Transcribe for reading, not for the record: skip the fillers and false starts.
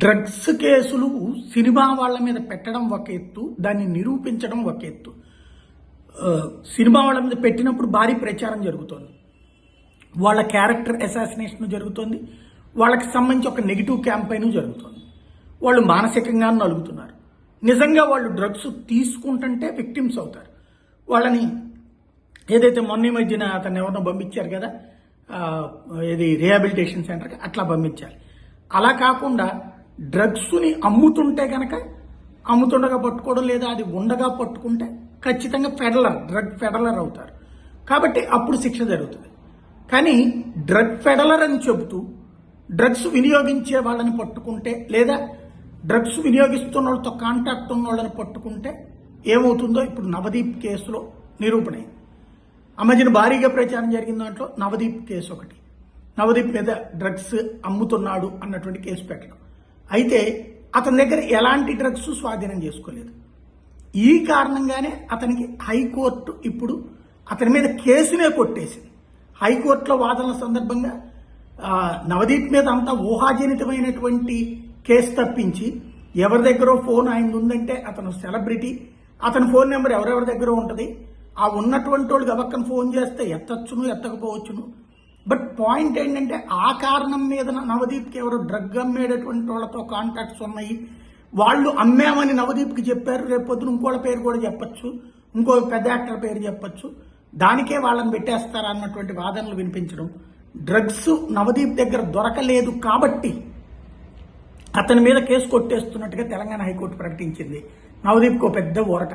Drugs కేసులు cinema వాళ్ళ మీద పెట్టడం ఒక ఎత్తు, దాన్ని నిరూపించడం ఒక ఎత్తు. సినిమా వాళ్ళ మీద పెట్టినప్పుడు భారీ ప్రచారం జరుగుతోంది, వాళ్ళ క్యారెక్టర్ అసాసినేషన్ జరుగుతోంది, వాళ్ళకి సంబంధించి ఒక నెగిటివ్ క్యాంపెయిన్ జరుగుతోంది. వాళ్ళు మానసికంగా నలుగుతున్నారు. నిజంగా వాళ్ళు డ్రగ్స్ తీసుకుంటుంటే విక్టిమ్స్ అవుతారు. వాళ్ళని ఏదైతే మొన్న మధ్యన అతను ఎవరినో పంపించారు కదా, ఇది రిహాబిలిటేషన్ సెంటర్కి అట్లా పంపించాలి. అలా కాకుండా డ్రగ్స్ని అమ్ముతుంటే కనుక అమ్ముతుండగా పట్టుకోవడం, లేదా అది ఉండగా పట్టుకుంటే ఖచ్చితంగా డ్రగ్ ఫెడలర్ అవుతారు. కాబట్టి అప్పుడు శిక్ష జరుగుతుంది. కానీ డ్రగ్ ఫెడలర్ అని చెబుతూ డ్రగ్స్ వినియోగించే వాళ్ళని పట్టుకుంటే, లేదా డ్రగ్స్ వినియోగిస్తున్న వాళ్ళతో కాంటాక్ట్ ఉన్న వాళ్ళని పట్టుకుంటే ఏమవుతుందో ఇప్పుడు నవదీప్ కేసులో నిరూపణ అయింది. ఆ మధ్యన భారీగా ప్రచారం జరిగిన దాంట్లో నవదీప్ కేసు ఒకటి. నవదీప్ మీద డ్రగ్స్ అమ్ముతున్నాడు అన్నటువంటి కేసు పెట్టడం. అయితే అతని దగ్గర ఎలాంటి డ్రగ్స్ స్వాధీనం చేసుకోలేదు. ఈ కారణంగానే అతనికి హైకోర్టు ఇప్పుడు అతని మీద కేసునే కొట్టేసింది. హైకోర్టులో వాదనల సందర్భంగా నవదీప్ మీద అంతా ఊహాజనితమైనటువంటి కేసు తప్పించి, ఎవరి దగ్గర ఫోన్ ఆయన ఉందంటే అతను సెలబ్రిటీ, అతని ఫోన్ నెంబర్ ఎవరెవరి దగ్గర ఉంటుంది, ఆ ఉన్నటువంటి వాళ్ళు గబక్కన ఫోన్ చేస్తే ఎత్తచ్చును ఎత్తకపోవచ్చును. బట్ పాయింట్ ఏంటంటే ఆ కారణం మీద నవదీప్కి ఎవరు డ్రగ్ అమ్మేటటువంటి వాళ్ళతో కాంటాక్ట్స్ ఉన్నాయి, వాళ్ళు అమ్మామని నవదీప్కి చెప్పారు, రేపు పొద్దున ఇంకోళ్ళ పేరు కూడా చెప్పచ్చు, ఇంకో పెద్ద యాక్టర్ పేరు చెప్పచ్చు, దానికే వాళ్ళని పెట్టేస్తారా అన్నటువంటి వాదనలు వినిపించడం. డ్రగ్స్ నవదీప్ దగ్గర దొరకలేదు కాబట్టి అతని మీద కేసు కొట్టేస్తున్నట్టుగా తెలంగాణ హైకోర్టు ప్రకటించింది. నవదీప్కి ఒక పెద్ద ఊరట.